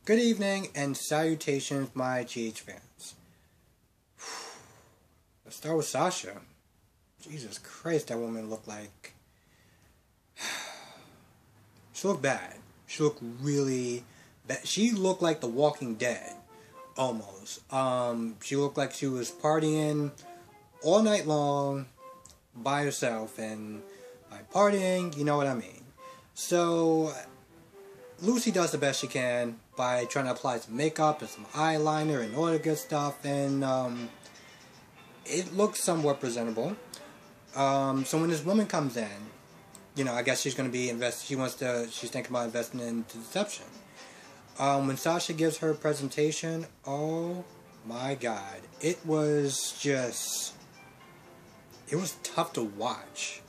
Good evening and salutations, my GH fans. Let's start with Sasha. Jesus Christ, that woman looked like... She looked bad. She looked really bad. She looked like The Walking Dead, almost. She looked like she was partying all night long by herself, and by partying, you know what I mean. So, Lucy does the best she can by trying to apply some makeup and some eyeliner and all that good stuff, and it looks somewhat presentable. So when this woman comes in, I guess she's going to be she's thinking about investing into deception. When Sasha gives her presentation, oh my god, it was tough to watch.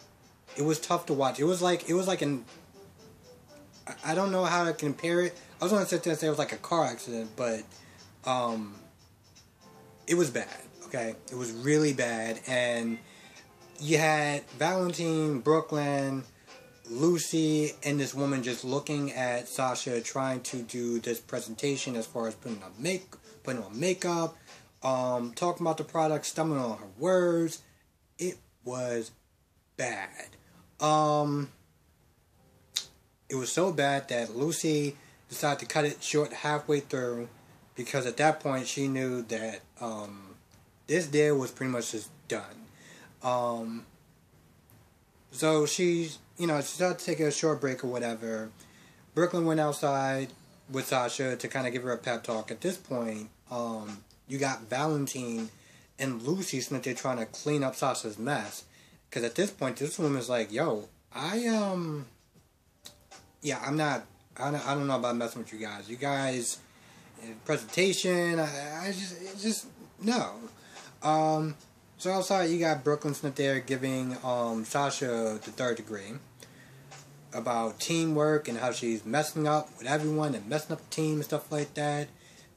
It was tough to watch. It was like I don't know how to compare it. I was going to sit there and say it was like a car accident, but it was bad, okay? It was really bad, and you had Valentine, Brooklyn, Lucy, and this woman just looking at Sasha trying to do this presentation as far as putting on makeup, talking about the product, stumbling on her words. It was bad. It was so bad that Lucy decided to cut it short halfway through, because at that point she knew that this deal was pretty much just done. So she started to take a short break or whatever. Brooklyn went outside with Sasha to kind of give her a pep talk. At this point, you got Valentine and Lucy sitting there trying to clean up Sasha's mess. Because at this point, this woman's like, yo, I don't know about messing with you guys. You guys, presentation, no. So outside, you got Brooklyn sitting there giving Sasha the third degree about teamwork and how she's messing up with everyone and messing up the team and stuff like that.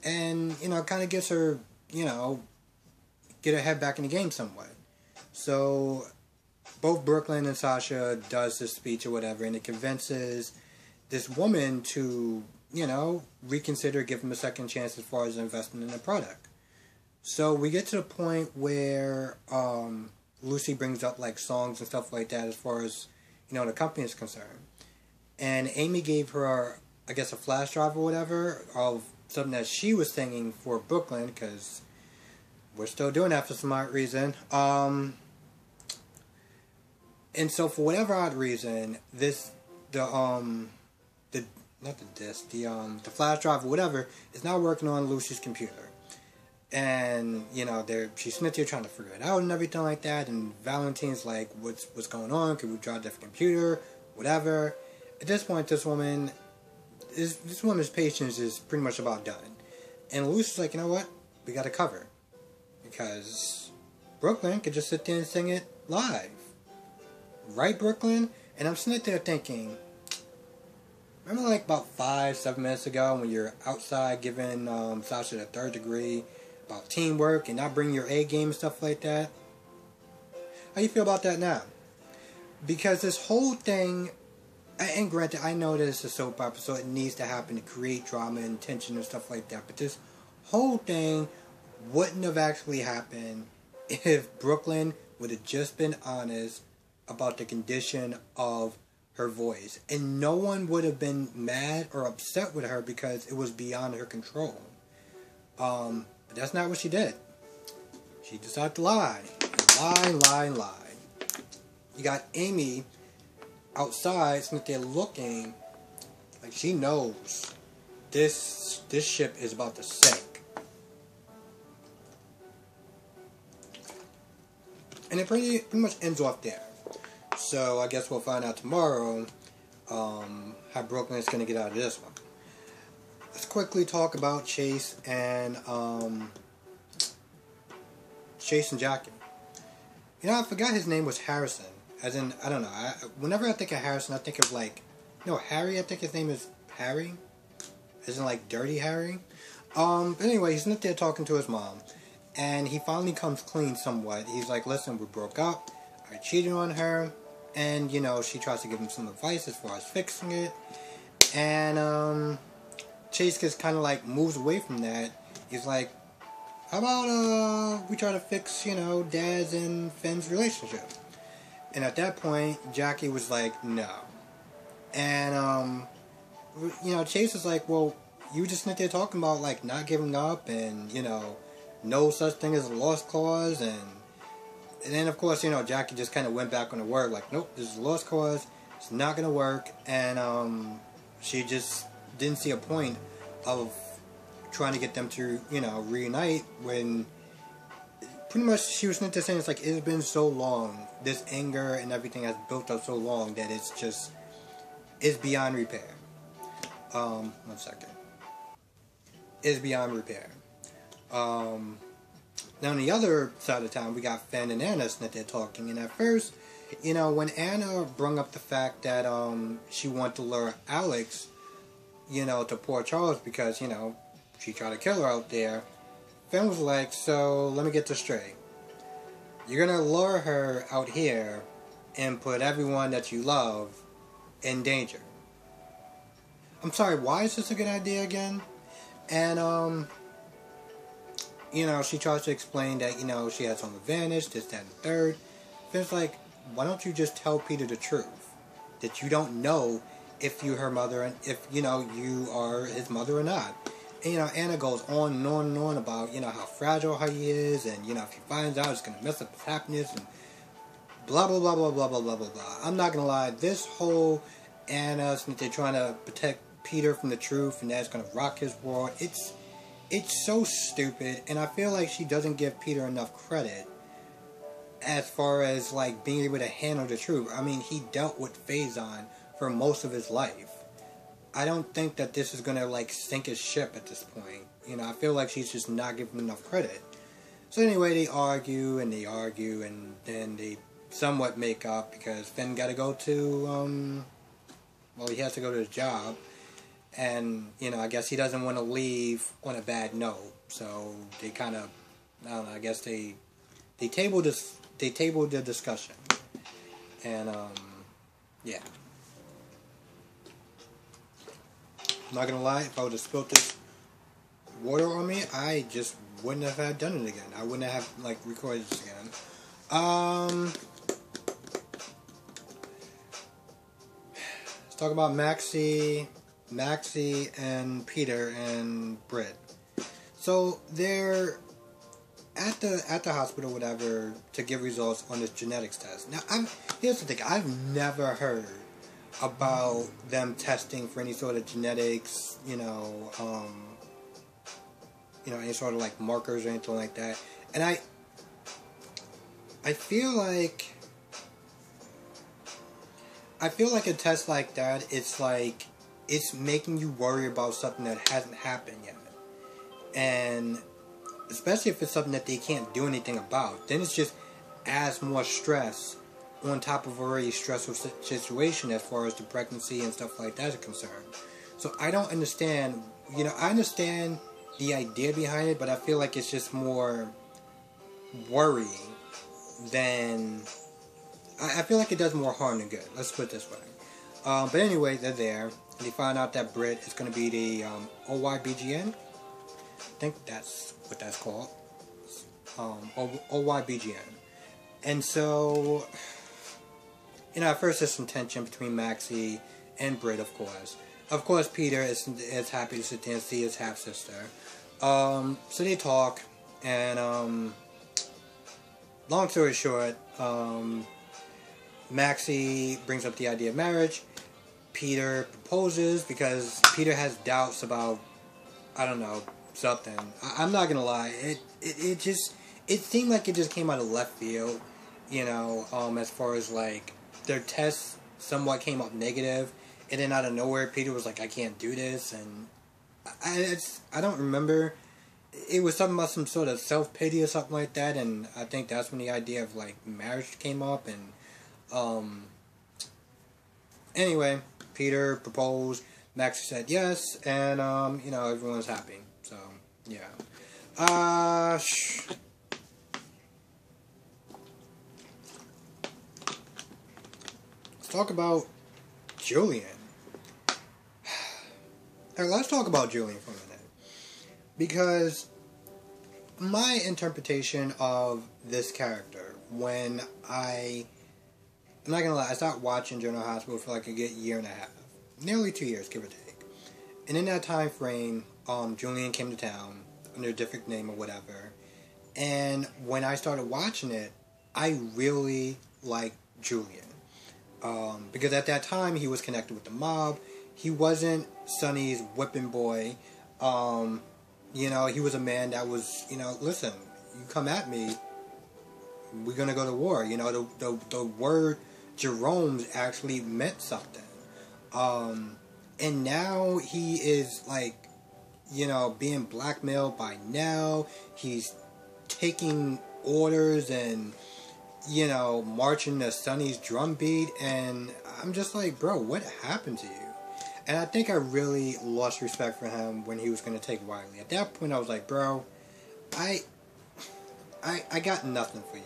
And, kind of gets her, get her head back in the game somewhat. So both Brooklyn and Sasha does this speech or whatever, and it convinces this woman to, reconsider, give them a second chance as far as investing in the product. So we get to the point where Lucy brings up like songs and stuff like that as far as, the company is concerned. And Amy gave her, I guess, a flash drive or whatever of something that she was singing for Brooklyn, because we're still doing that for some odd reason. And so for whatever odd reason, the flash drive or whatever is now working on Lucy's computer. And, she's sitting there trying to figure it out and everything like that. And Valentine's like, what's going on? Can we try a different computer? Whatever. At this point, this woman's patience is pretty much about done. And Lucy's like, you know what? We got to cover. Because Brooklyn could just sit there and sing it live. Right, Brooklyn? And I'm sitting there thinking, remember like about 5-7 minutes ago when you're outside giving Sasha the third degree about teamwork and not bringing your A game and stuff like that? How you feel about that now? Because this whole thing, and granted, I know that it's a soap opera, so it needs to happen to create drama and tension and stuff like that, but this whole thing wouldn't have actually happened if Brooklyn would have just been honest about the condition of her voice. And no one would have been mad or upset with her because it was beyond her control. But that's not what she did. She decided to lie. Lie. You got Amy outside sitting there looking like she knows this ship is about to sink. And it pretty much ends off there. So I guess we'll find out tomorrow how Brooklyn is going to get out of this one. Let's quickly talk about Chase and Jackie. I forgot his name was Harrison. As in, I don't know. Whenever I think of Harrison, I think of like, Harry. I think his name is Harry. As in like Dirty Harry. But anyway, he's not there talking to his mom. And he finally comes clean somewhat. He's like, listen, we broke up. I cheated on her. And, she tries to give him some advice as far as fixing it. And, Chase just kind of like moves away from that. He's like, how about we try to fix, Daz and Finn's relationship? And at that point, Jackie was like, no. And, Chase was like, well, you just sit there talking about, like, not giving up and, no such thing as a lost cause. And then, of course, Jackie just kind of went back on the word, like, nope, this is a lost cause. It's not going to work. And she just didn't see a point of trying to get them to, reunite when pretty much she was saying it's like, it's been so long. This anger and everything has built up so long that it's beyond repair. 1 second. It's beyond repair. Now on the other side of town, we got Finn and Anna sitting there talking, and at first, when Anna brung up the fact that she wanted to lure Alex, to Port Charles because, she tried to kill her out there, Finn was like, so let me get this straight. You're gonna lure her out here and put everyone that you love in danger. I'm sorry, why is this a good idea again? And, she tries to explain that, she has some advantage, this, that, and the third. Finn's like, why don't you just tell Peter the truth? That you don't know if you're her mother and if, you are his mother or not. And, Anna goes on and on and on about, how fragile he is, and, if he finds out, it's going to mess up his happiness, and blah, blah, blah, blah, blah, blah, blah, blah, blah. I'm not going to lie, this whole Anna, since they're trying to protect Peter from the truth, and that's going to rock his world, it's so stupid, and I feel like she doesn't give Peter enough credit as far as, like, being able to handle the truth. I mean, he dealt with Phazon for most of his life. I don't think that this is going to, like, sink his ship at this point. I feel like she's just not giving him enough credit. So anyway, they argue, and then they somewhat make up, because Finn got to go to, he has to go to his job. And, I guess he doesn't want to leave on a bad note. So they kind of, I don't know, I guess they tabled the discussion. And, yeah. I'm not gonna lie, if I would have spilled this water on me, I just wouldn't have done it again. I wouldn't have, like, recorded this again. Let's talk about Maxie and Peter and Britt. So they're at the hospital, whatever, to give results on this genetics test. Now, here's the thing: I've never heard about them testing for any sort of genetics, any sort of like markers or anything like that. And I feel like a test like that, it's making you worry about something that hasn't happened yet. And especially if it's something that they can't do anything about, then it's just adds more stress on top of a already stressful situation as far as the pregnancy and stuff like that is concerned. So I don't understand, I understand the idea behind it, but I feel like it's just more worrying than, I feel like it does more harm than good. Let's put it this way. But anyway, they're there. They find out that Britt is going to be the OYBGN. I think that's what that's called. OYBGN. And so, at first there's some tension between Maxie and Britt, of course. Of course, Peter is happy to sit there and see his half-sister. So they talk, and long story short, Maxie brings up the idea of marriage. Peter proposes because Peter has doubts about, I don't know, something. I'm not gonna lie, it seemed like it just came out of left field, as far as like their tests somewhat came up negative, and then out of nowhere Peter was like, I can't do this, and I don't remember. It was something about some sort of self-pity or something like that, and I think that's when the idea of like marriage came up. And anyway, Peter proposed, Maxie said yes, and everyone was happy. So yeah. Let's talk about Julian. let's talk about Julian for a minute. Because my interpretation of this character, when I'm not gonna lie, I started watching General Hospital for like a good year and a half. Nearly 2 years, give or take. And in that time frame, Julian came to town under a different name or whatever. And when I started watching it, I really liked Julian. Because at that time, he was connected with the mob. He wasn't Sonny's whipping boy. He was a man that was, listen, you come at me, we're going to go to war. The word Jerome's actually meant something. And now he is like, being blackmailed by Nell. He's taking orders and, marching to Sonny's drum beat. And I'm just like, bro, what happened to you? And I think I really lost respect for him when he was going to take Wiley. At that point, I was like, bro, I got nothing for you.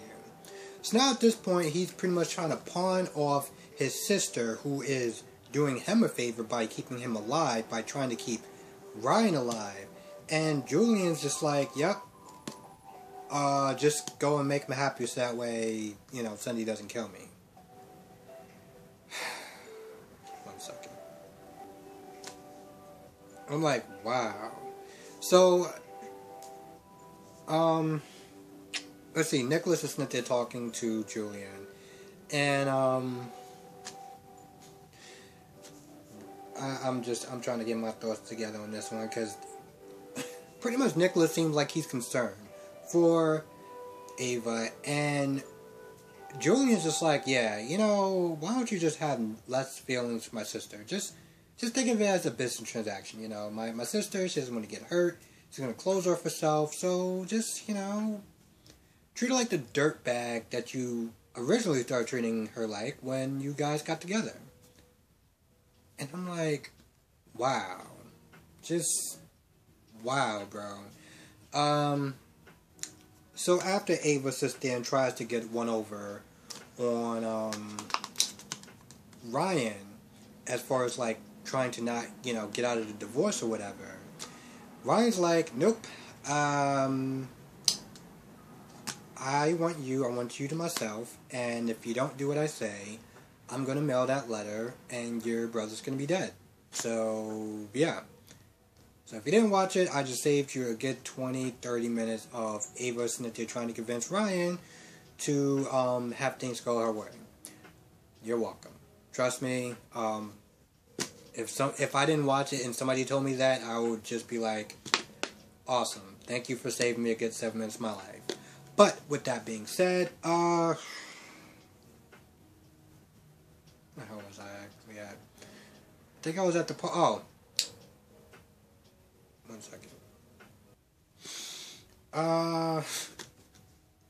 So now at this point, he's pretty much trying to pawn off his sister, who is doing him a favor by keeping him alive, by trying to keep Ryan alive. And Julian's just like, yep, just go and make him happy so that way, Sonny doesn't kill me. One second. I'm like, wow. So, let's see, Nicholas is sitting there talking to Julian. And, I'm trying to get my thoughts together on this one, because pretty much Nicholas seems like he's concerned for Ava, and Julian's just like, yeah, why don't you just have less feelings for my sister? Just think of it as a business transaction, My sister, she doesn't want to get hurt. She's going to close off herself, so just, treat her like the dirtbag that you originally started treating her like when you guys got together. And I'm like, wow. Just, wow, bro. So after Ava sits there and tries to get one over on, Ryan, as far as, like, trying to not, get out of the divorce or whatever, Ryan's like, nope, I want you to myself, and if you don't do what I say, I'm going to mail that letter, and your brother's going to be dead. So, yeah. So if you didn't watch it, I just saved you a good 20, 30 minutes of Ava sitting there trying to convince Ryan to have things go her way. You're welcome. Trust me, if I didn't watch it and somebody told me that, I would just be like, awesome. Thank you for saving me a good 7 minutes of my life. But with that being said, where the hell was I actually at? I think I was at the part. Oh. 1 second.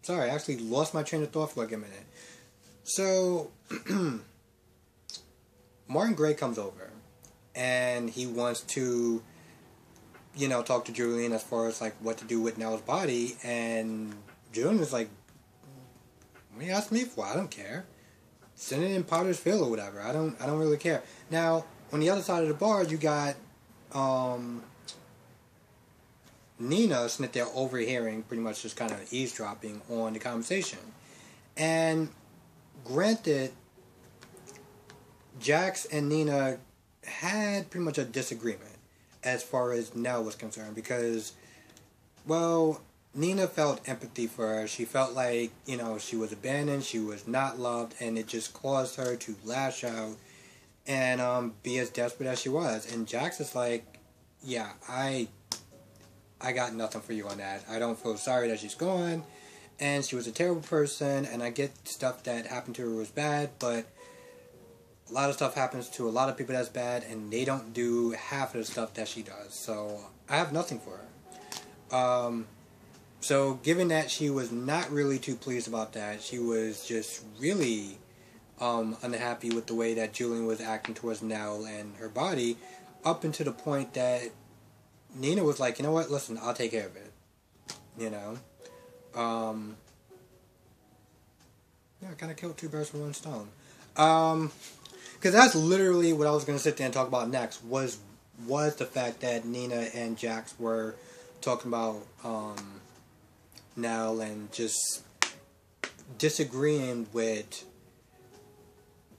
Sorry, I actually lost my train of thought for like a minute. So, Martin Gray comes over, and he wants to, talk to Julian as far as, like, what to do with Nell's body, and Julian is like, what do you ask me for? I don't care. Send it in Potter's Field or whatever. I don't really care. Now, on the other side of the bar, you got, Nina sitting there overhearing, pretty much just kind of eavesdropping on the conversation. And granted, Jax and Nina had pretty much a disagreement as far as Nell was concerned, because, well, Nina felt empathy for her. She felt like, she was abandoned, she was not loved, and it just caused her to lash out and be as desperate as she was. And Jax is like, yeah, I got nothing for you on that. I don't feel sorry that she's gone, and she was a terrible person, and I get stuff that happened to her was bad, but a lot of stuff happens to a lot of people that's bad, and they don't do half of the stuff that she does, so I have nothing for her. So given that she was not really too pleased about that, she was just really unhappy with the way that Julian was acting towards Nell and her body, up until the point that Nina was like, you know what, listen, I'll take care of it. Yeah, I kind of killed two birds with one stone. Because that's literally what I was going to sit there and talk about next, was was the fact that Nina and Jax were talking about Nell and just disagreeing with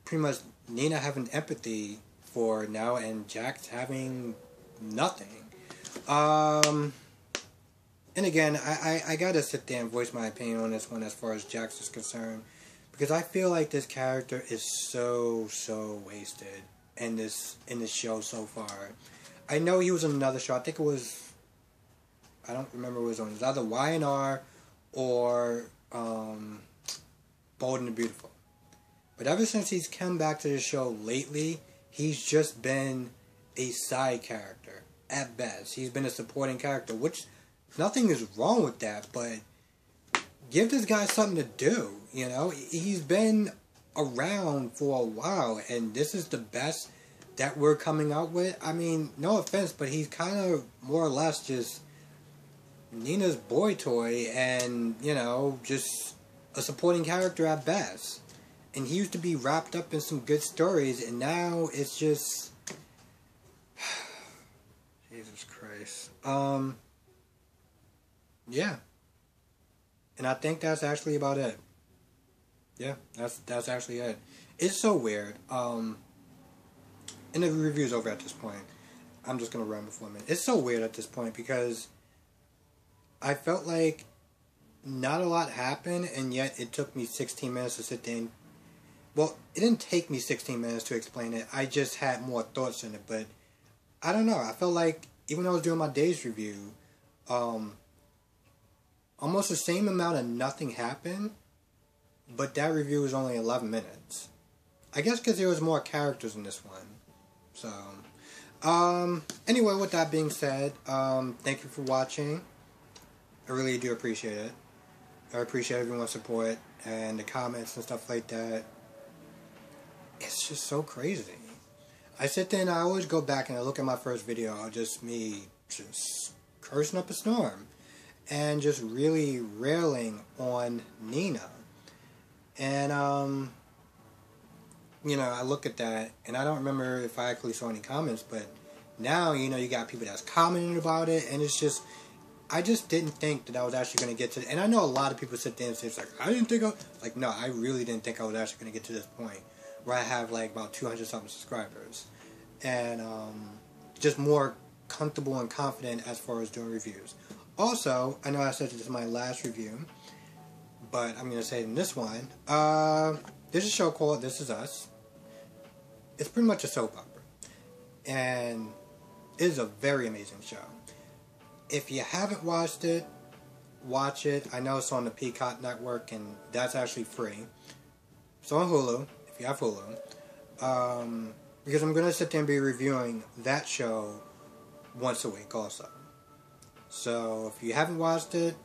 pretty much Nina having empathy for Nell and Jax having nothing. And again, I gotta sit there and voice my opinion on this one as far as Jax is concerned, because I feel like this character is so wasted in this show so far. I know he was in another show. I think it was, I don't remember what it was on. It was either YNR or Bold and the Beautiful. But ever since he's come back to the show lately, he's just been a side character at best. He's been a supporting character, which nothing is wrong with that, but give this guy something to do, you know? He's been around for a while, and this is the best that we're coming out with. I mean, no offense, but he's kind of more or less just Nina's boy toy and, you know, just a supporting character at best. And he used to be wrapped up in some good stories, and now it's just... Jesus Christ. Yeah. And I think that's actually about it. Yeah, that's actually it. It's so weird. And the review's over at this point. I'm just gonna ramble for a minute. It's so weird at this point because I felt like not a lot happened, and yet it took me 16 minutes to sit there and... Well, it didn't take me 16 minutes to explain it. I just had more thoughts in it, but I don't know. I felt like, even though I was doing my day's review, almost the same amount of nothing happened, but that review was only 11 minutes. I guess because there was more characters in this one. So, anyway, with that being said, thank you for watching. I really do appreciate it. I appreciate everyone's support and the comments and stuff like that. It's just so crazy. I sit there and I always go back and I look at my first video, just me just cursing up a storm and just really railing on Nina. And, you know, I look at that and I don't remember if I actually saw any comments, but now, you know, you got people that's commenting about it, and it's just, I just didn't think that I was actually going to get to, and I know a lot of people sit there and say, it's like, I didn't think like, no, I really didn't think I was actually going to get to this point where I have like about 200 something subscribers, and just more comfortable and confident as far as doing reviews. Also, I know I said this in my last review, but I'm going to say it in this one. There's a show called This Is Us. It's pretty much a soap opera, and it is a very amazing show. If you haven't watched it, watch it. I know it's on the Peacock Network, and that's actually free. It's on Hulu, if you have Hulu. Because I'm going to sit there and be reviewing that show once a week also. So, if you haven't watched it,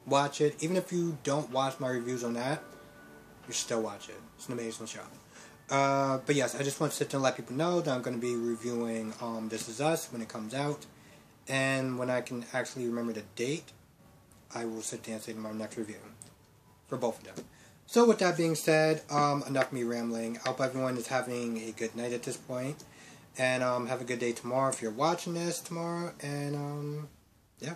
watch it. Even if you don't watch my reviews on that, you should still watch it. It's an amazing show. But yes, I just want to sit there and let people know that I'm going to be reviewing This Is Us when it comes out. And when I can actually remember the date, I will sit there and say my next review for both of them. So with that being said, enough me rambling. I hope everyone is having a good night at this point. And have a good day tomorrow if you're watching this tomorrow. And yeah.